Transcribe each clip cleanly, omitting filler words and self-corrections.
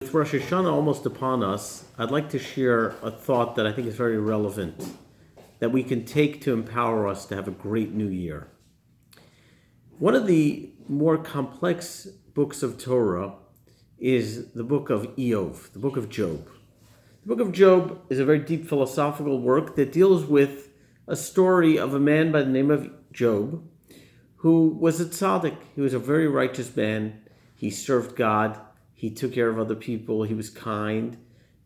With Rosh Hashanah almost upon us, I'd like to share a thought that I think is very relevant that we can take to empower us to have a great new year. One of the more complex books of Torah is the book of Eov, the book of Job. The book of Job is a very deep philosophical work that deals with a story of a man by the name of Job who was a tzaddik. He was a very righteous man. He served God. He took care of other people. He was kind.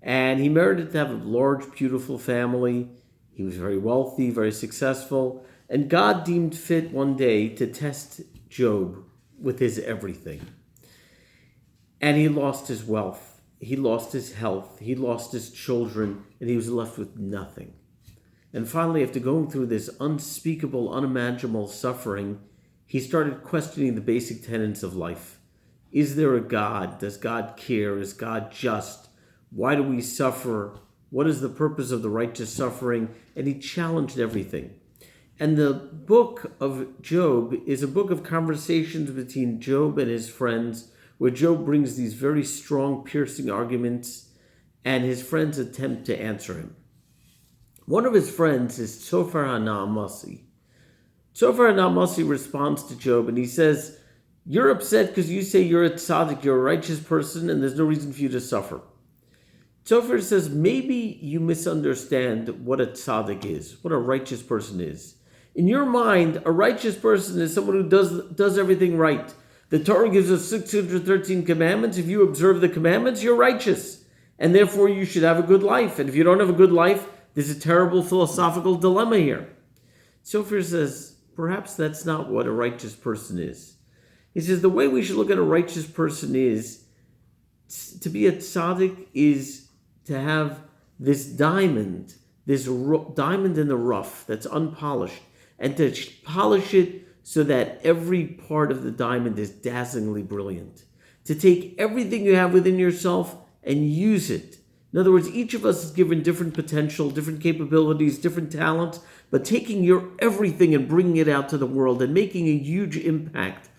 And he merited to have a large, beautiful family. He was very wealthy, very successful. And God deemed fit one day to test Job with his everything. And he lost his wealth. He lost his health. He lost his children. And he was left with nothing. And finally, after going through this unspeakable, unimaginable suffering, he started questioning the basic tenets of life. Is there a God? Does God care? Is God just? Why do we suffer? What is the purpose of the righteous suffering? And he challenged everything. And the book of Job is a book of conversations between Job and his friends, where Job brings these very strong, piercing arguments, and his friends attempt to answer him. One of his friends is Tzofar HaNaamasi. Tzofar HaNaamasi responds to Job, and he says, "You're upset because you say you're a tzaddik, you're a righteous person, and there's no reason for you to suffer." Tzofar says, maybe you misunderstand what a tzaddik is, what a righteous person is. In your mind, a righteous person is someone who does everything right. The Torah gives us 613 commandments. If you observe the commandments, you're righteous. And therefore, you should have a good life. And if you don't have a good life, there's a terrible philosophical dilemma here. Tzofar says, perhaps that's not what a righteous person is. He says the way we should look at a righteous person is to be a tzaddik is to have this diamond in the rough that's unpolished, and to polish it so that every part of the diamond is dazzlingly brilliant. To take everything you have within yourself and use it. In other words, each of us is given different potential, different capabilities, different talents, but taking your everything and bringing it out to the world and making a huge impact,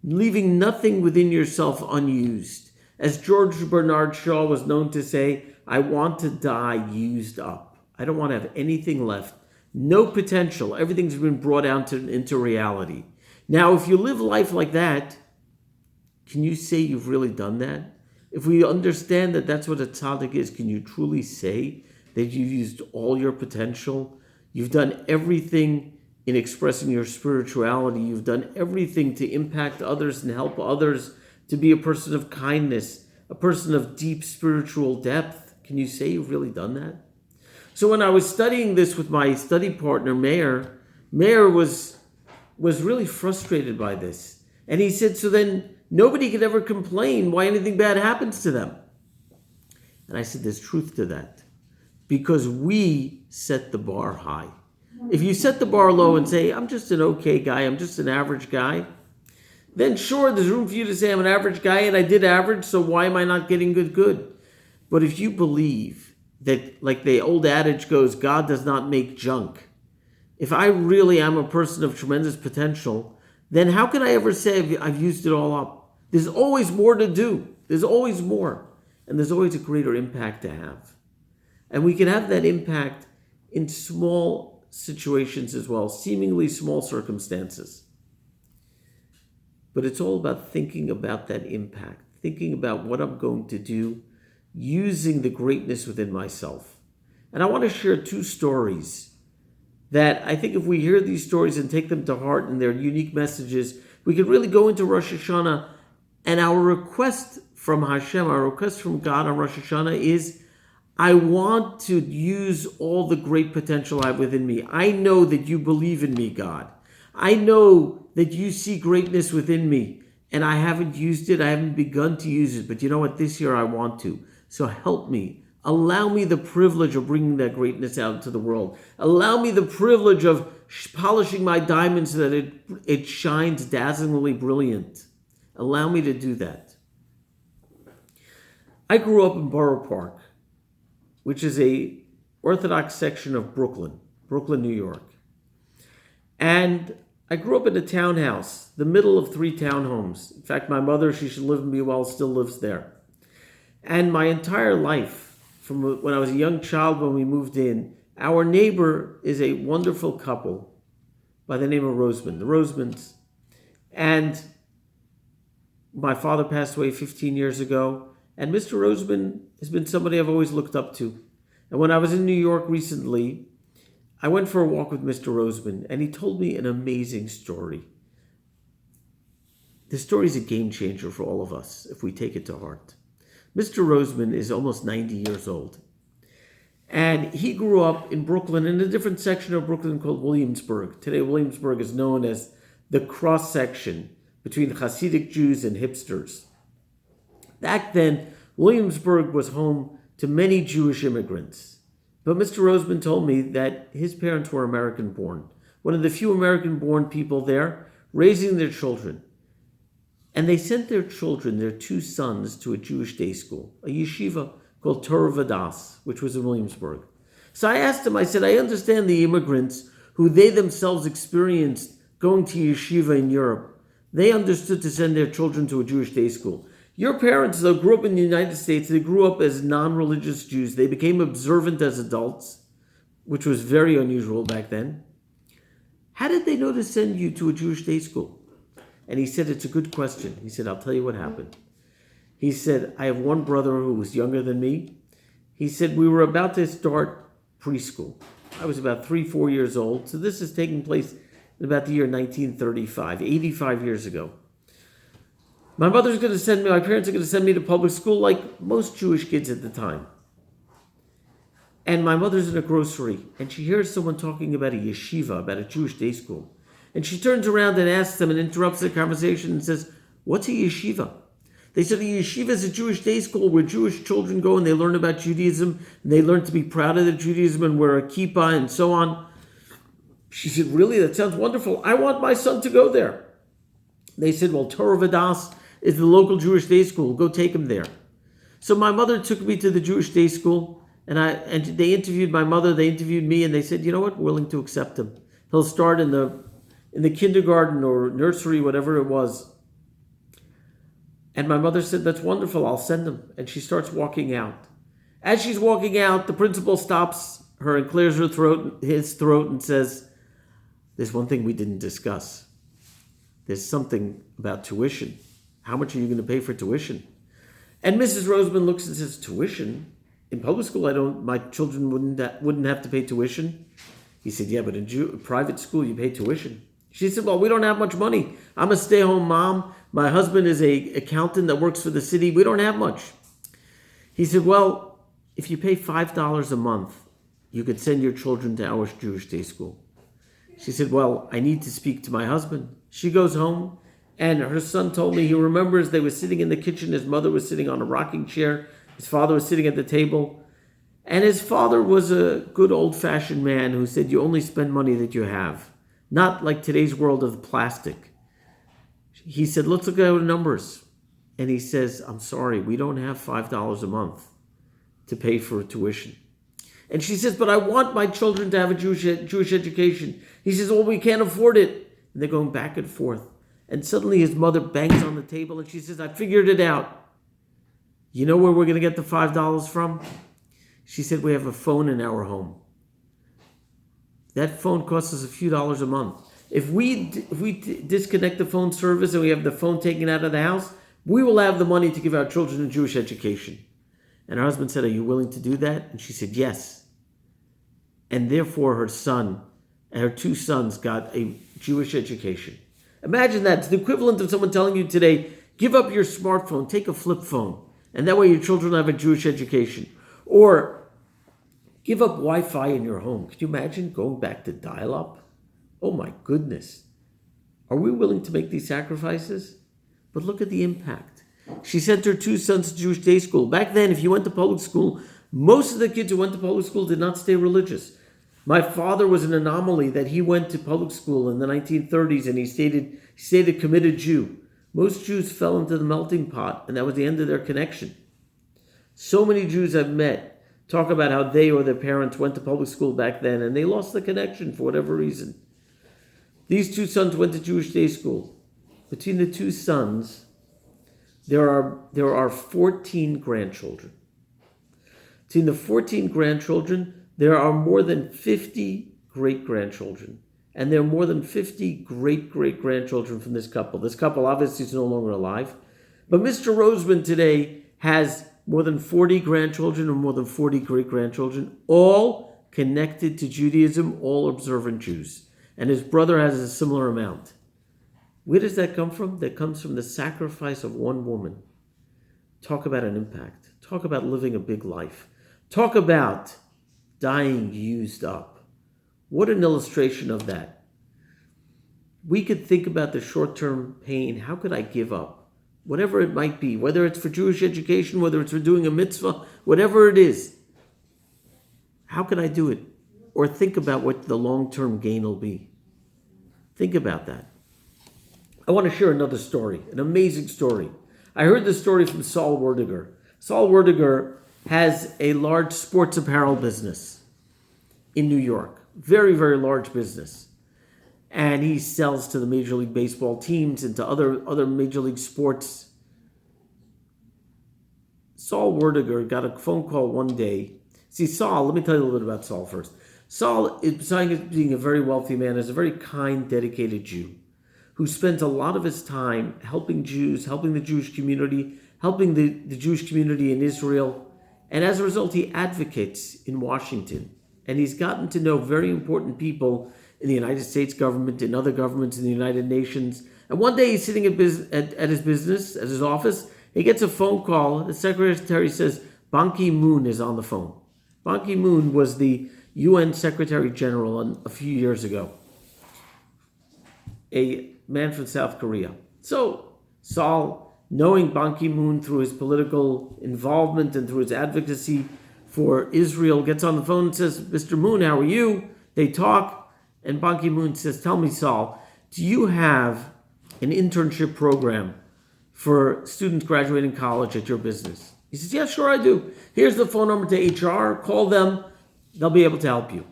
leaving nothing within yourself unused. As George Bernard Shaw was known to say, I want to die used up. I don't want to have anything left. No potential. Everything's been brought out into reality. Now, if you live life like that, can you say you've really done that? If we understand that that's what a tzaddik is, can you truly say that you've used all your potential? You've done everything in expressing your spirituality. You've done everything to impact others and help others, to be a person of kindness, a person of deep spiritual depth. Can you say you've really done that? So when I was studying this with my study partner, Meir was really frustrated by this. And he said, so then nobody could ever complain why anything bad happens to them. And I said, there's truth to that. Because we set the bar high. If you set the bar low and say, I'm just an okay guy, I'm just an average guy, then sure, there's room for you to say I'm an average guy and I did average, so why am I not getting good? But if you believe that, like the old adage goes, God does not make junk. If I really am a person of tremendous potential, then how can I ever say I've used it all up? There's always more to do. There's always more. And there's always a greater impact to have. And we can have that impact in small situations as well, seemingly small circumstances. But it's all about thinking about that impact, thinking about what I'm going to do, using the greatness within myself. And I want to share two stories that I think if we hear these stories and take them to heart and their unique messages, we can really go into Rosh Hashanah. And our request from Hashem, our request from God on Rosh Hashanah is, I want to use all the great potential I have within me. I know that you believe in me, God. I know that you see greatness within me, and I haven't used it. I haven't begun to use it. But you know what? This year I want to. So help me. Allow me the privilege of bringing that greatness out into the world. Allow me the privilege of polishing my diamond so that it shines dazzlingly brilliant. Allow me to do that. I grew up in Borough Park, which is a Orthodox section of Brooklyn, New York. And I grew up in a townhouse, the middle of 3 townhomes. In fact, my mother, she should live in me while still lives there. And my entire life, from when I was a young child when we moved in, our neighbor is a wonderful couple by the name of Roseman, the Rosemans. And my father passed away 15 years ago, and Mr. Roseman has been somebody I've always looked up to. And when I was in New York recently, I went for a walk with Mr. Roseman, and he told me an amazing story. This story is a game changer for all of us if we take it to heart. Mr. Roseman is almost 90 years old. And he grew up in Brooklyn, in a different section of Brooklyn called Williamsburg. Today, Williamsburg is known as the cross-section between Hasidic Jews and hipsters. Back then, Williamsburg was home to many Jewish immigrants. But Mr. Roseman told me that his parents were American-born, one of the few American-born people there, raising their children. And they sent their children, their two sons, to a Jewish day school, a yeshiva called Torah Vadas, which was in Williamsburg. So I asked him, I said, I understand the immigrants who they themselves experienced going to yeshiva in Europe. They understood to send their children to a Jewish day school. Your parents, though, grew up in the United States. They grew up as non-religious Jews. They became observant as adults, which was very unusual back then. How did they know to send you to a Jewish day school? And he said, it's a good question. He said, I'll tell you what happened. He said, I have one brother who was younger than me. He said, we were about to start preschool. I was about 3-4 years old. So this is taking place in about the year 1935, 85 years ago. My parents are going to send me to public school like most Jewish kids at the time. And my mother's in a grocery, and she hears someone talking about a yeshiva, about a Jewish day school. And she turns around and asks them and interrupts the conversation and says, what's a yeshiva? They said a yeshiva is a Jewish day school where Jewish children go and they learn about Judaism, and they learn to be proud of their Judaism and wear a kippah and so on. She said, really? That sounds wonderful. I want my son to go there. They said, well, Torah Vadas is the local Jewish day school. Go take him there. So my mother took me to the Jewish day school, and they interviewed my mother, they interviewed me, and they said, you know what, we're willing to accept him. He'll start in the kindergarten or nursery, whatever it was. And my mother said, that's wonderful, I'll send him. And she starts walking out. As she's walking out, the principal stops her and clears his throat and says, there's one thing we didn't discuss. There's something about tuition. How much are you going to pay for tuition? And Mrs. Roseman looks and says, tuition? In public school, my children wouldn't have to pay tuition. He said, yeah, but in private school, you pay tuition. She said, well, we don't have much money. I'm a stay-home mom. My husband is an accountant that works for the city. We don't have much. He said, well, if you pay $5 a month, you could send your children to our Jewish day school. She said, well, I need to speak to my husband. She goes home, and her son told me he remembers they were sitting in the kitchen. His mother was sitting on a rocking chair. His father was sitting at the table. And his father was a good old-fashioned man who said, you only spend money that you have. Not like today's world of plastic. He said, let's look at our numbers. And he says, I'm sorry, we don't have $5 a month to pay for tuition. And she says, but I want my children to have a Jewish education. He says, well, we can't afford it. And they're going back and forth. And suddenly his mother bangs on the table and she says, I figured it out. You know where we're going to get the $5 from? She said, we have a phone in our home. That phone costs us a few dollars a month. If we disconnect the phone service and we have the phone taken out of the house, we will have the money to give our children a Jewish education. And her husband said, are you willing to do that? And she said, yes. And therefore her son and her two sons got a Jewish education. Imagine that. It's the equivalent of someone telling you today, give up your smartphone, take a flip phone, and that way your children have a Jewish education. Or give up Wi-Fi in your home. Could you imagine going back to dial-up? Oh my goodness. Are we willing to make these sacrifices? But look at the impact. She sent her two sons to Jewish day school. Back then, if you went to public school, most of the kids who went to public school did not stay religious. My father was an anomaly that he went to public school in the 1930s and he stayed a committed Jew. Most Jews fell into the melting pot and that was the end of their connection. So many Jews I've met talk about how they or their parents went to public school back then and they lost the connection for whatever reason. These two sons went to Jewish day school. Between the two sons, there are 14 grandchildren. Between the 14 grandchildren, there are more than 50 great-grandchildren. And there are more than 50 great-great-grandchildren from this couple. This couple obviously is no longer alive. But Mr. Roseman today has more than 40 grandchildren or more than 40 great-grandchildren, all connected to Judaism, all observant Jews. And his brother has a similar amount. Where does that come from? That comes from the sacrifice of one woman. Talk about an impact. Talk about living a big life. Talk about dying used up. What an illustration of that. We could think about the short-term pain. How could I give up? Whatever it might be, whether it's for Jewish education, whether it's for doing a mitzvah, whatever it is. How could I do it? Or think about what the long-term gain will be. Think about that. I want to share another story, an amazing story. I heard this story from Saul Werdiger. Saul Werdiger has a large sports apparel business in New York. Very, very large business. And he sells to the Major League Baseball teams and to other Major League sports. Saul Werdiger got a phone call one day. See, Saul, let me tell you a little bit about Saul first. Saul, besides being a very wealthy man, is a very kind, dedicated Jew who spends a lot of his time helping Jews, helping the Jewish community, helping the Jewish community in Israel. And as a result, he advocates in Washington. And he's gotten to know very important people in the United States government, in other governments, in the United Nations. And one day he's sitting at his business, at his office. He gets a phone call. The secretary says, Ban Ki-moon is on the phone. Ban Ki-moon was the UN Secretary General a few years ago. A man from South Korea. So Saul, knowing Ban Ki-moon through his political involvement and through his advocacy for Israel, gets on the phone and says, Mr. Moon, how are you? They talk, and Ban Ki-moon says, tell me, Saul, do you have an internship program for students graduating college at your business? He says, yeah, sure I do. Here's the phone number to HR. Call them. They'll be able to help you.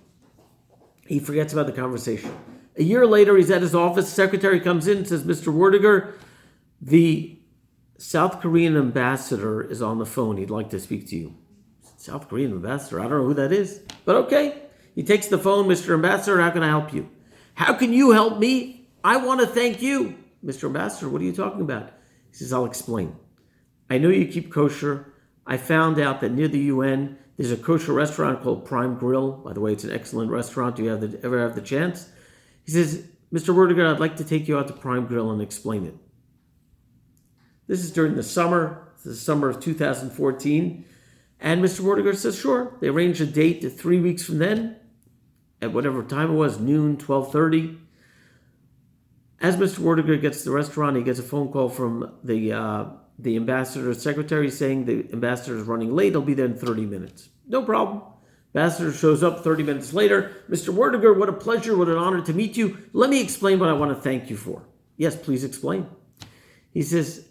He forgets about the conversation. A year later, he's at his office. The secretary comes in and says, Mr. Werdiger, the South Korean ambassador is on the phone. He'd like to speak to you. South Korean ambassador? I don't know who that is. But okay. He takes the phone. Mr. Ambassador, how can I help you? How can you help me? I want to thank you. Mr. Ambassador, what are you talking about? He says, I'll explain. I know you keep kosher. I found out that near the UN, there's a kosher restaurant called Prime Grill. By the way, it's an excellent restaurant. Do you ever have the chance? He says, Mr. Werdiger, I'd like to take you out to Prime Grill and explain it. This is during the summer of 2014. And Mr. Werdiger says, sure. They arranged a date to 3 weeks from then, at whatever time it was, noon, 12:30. As Mr. Werdiger gets to the restaurant, he gets a phone call from the ambassador's secretary saying the ambassador is running late. He'll be there in 30 minutes. No problem. Ambassador shows up 30 minutes later. Mr. Werdiger, what a pleasure, what an honor to meet you. Let me explain what I want to thank you for. Yes, please explain. He says,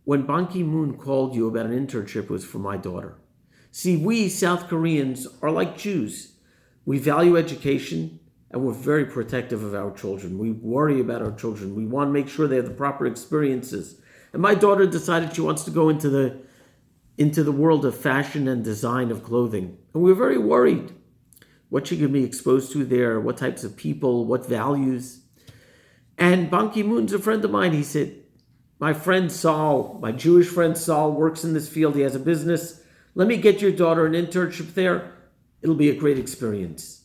when Ban Ki-moon called you about an internship, it was for my daughter. See, we South Koreans are like Jews. We value education and we're very protective of our children. We worry about our children. We want to make sure they have the proper experiences. And my daughter decided she wants to go into the world of fashion and design of clothing. And we were very worried what she could be exposed to there, what types of people, what values. And Ban Ki-moon's a friend of mine. He said, my friend Saul, my Jewish friend Saul, works in this field. He has a business. Let me get your daughter an internship there. It'll be a great experience.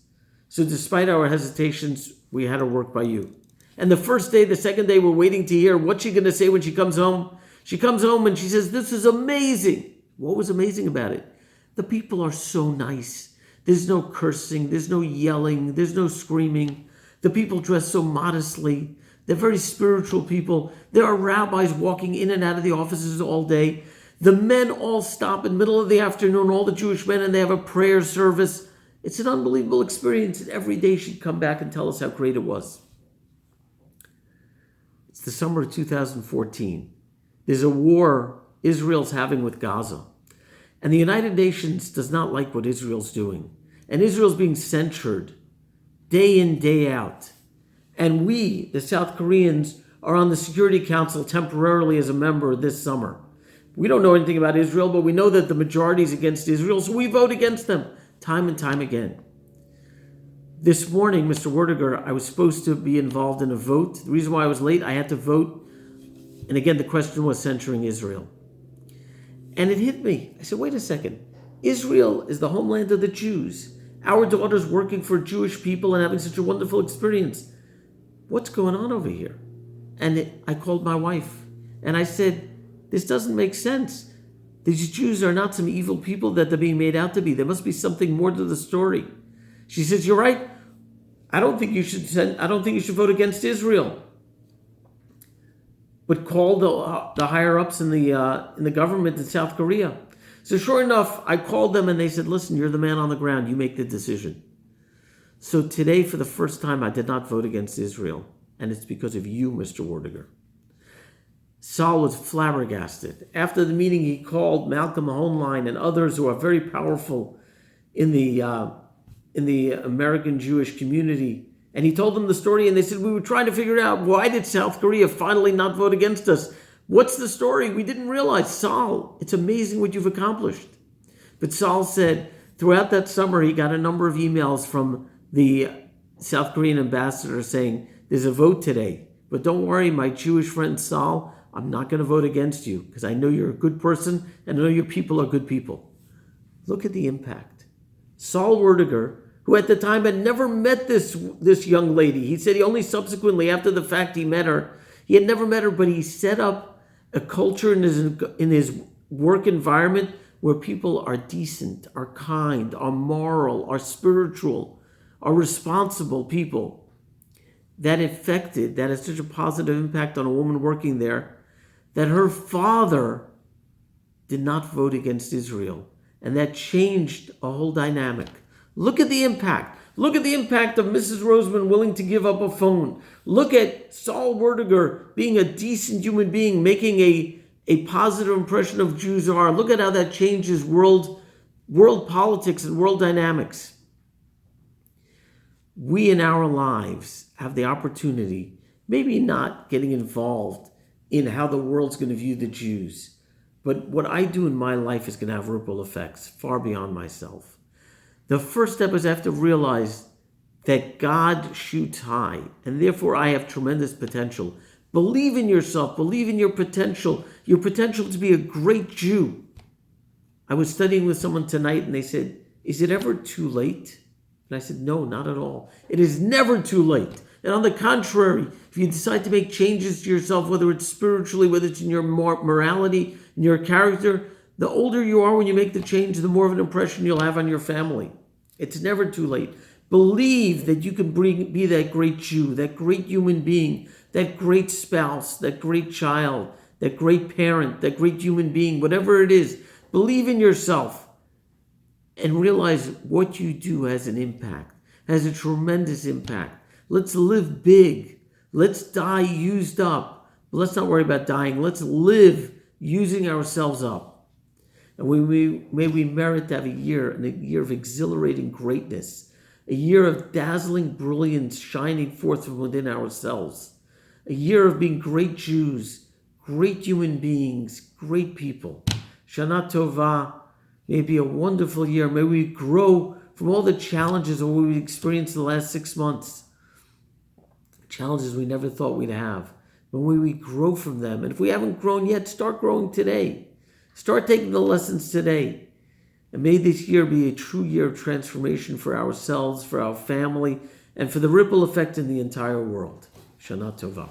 So despite our hesitations, we had her work by you. And the first day, the second day, we're waiting to hear what's she going to say when she comes home. She comes home and she says, this is amazing. What was amazing about it? The people are so nice. There's no cursing. There's no yelling. There's no screaming. The people dress so modestly. They're very spiritual people. There are rabbis walking in and out of the offices all day. The men all stop in the middle of the afternoon, all the Jewish men, and they have a prayer service. It's an unbelievable experience. And every day she'd come back and tell us how great it was. It's the summer of 2014. There's a war Israel's having with Gaza. And the United Nations does not like what Israel's doing. And Israel's being censured day in, day out. And we, the South Koreans, are on the Security Council temporarily as a member this summer. We don't know anything about Israel, but we know that the majority is against Israel, so we vote against them time and time again. This morning, Mr. Werdiger, I was supposed to be involved in a vote. The reason why I was late, I had to vote. And again, the question was censuring Israel. And it hit me. I said, wait a second. Israel is the homeland of the Jews. Our daughter's working for Jewish people and having such a wonderful experience. What's going on over here? And I called my wife and I said, this doesn't make sense. These Jews are not some evil people that they're being made out to be. There must be something more to the story. She says, you're right. I don't think you should vote against Israel. But call the higher ups in the government in South Korea. So sure enough, I called them and they said, listen, you're the man on the ground. You make the decision. So today, for the first time, I did not vote against Israel. And it's because of you, Mr. Werdiger. Saul was flabbergasted. After the meeting, he called Malcolm Hoenlein and others who are very powerful in the American Jewish community. And he told them the story, and they said, we were trying to figure out, why did South Korea finally not vote against us? What's the story? We didn't realize. Saul, it's amazing what you've accomplished. But Saul said, throughout that summer, he got a number of emails from the South Korean ambassador saying, there's a vote today. But don't worry, my Jewish friend Saul, I'm not going to vote against you because I know you're a good person and I know your people are good people. Look at the impact. Saul Werdiger, who at the time had never met this young lady. He said he only subsequently, after the fact, he met her. He had never met her, but he set up a culture in his work environment where people are decent, are kind, are moral, are spiritual, are responsible people. That had such a positive impact on a woman working there that her father did not vote against Israel. And that changed a whole dynamic. Look at the impact. Look at the impact of Mrs. Roseman willing to give up a phone. Look at Saul Werdiger being a decent human being, making a positive impression of Jews are. Look at how that changes world politics and world dynamics. We in our lives have the opportunity, maybe not getting involved in how the world's going to view the Jews, but what I do in my life is going to have ripple effects far beyond myself. The first step is I have to realize that God shoots high, and therefore I have tremendous potential. Believe in yourself. Believe in your potential to be a great Jew. I was studying with someone tonight, and they said, is it ever too late? And I said, no, not at all. It is never too late. And on the contrary, if you decide to make changes to yourself, whether it's spiritually, whether it's in your morality, in your character, the older you are when you make the change, the more of an impression you'll have on your family. It's never too late. Believe that you can be that great Jew, that great human being, that great spouse, that great child, that great parent, that great human being, whatever it is. Believe in yourself and realize what you do has an impact, has a tremendous impact. Let's live big. Let's die used up. But let's not worry about dying. Let's live using ourselves up. And may we merit to have a year of exhilarating greatness, a year of dazzling brilliance shining forth from within ourselves, a year of being great Jews, great human beings, great people. Shana Tova, may it be a wonderful year. May we grow from all the challenges that we experienced the last 6 months. Challenges we never thought we'd have. But when we grow from them, and if we haven't grown yet, start growing today. Start taking the lessons today. And may this year be a true year of transformation for ourselves, for our family, and for the ripple effect in the entire world. Shana Tova.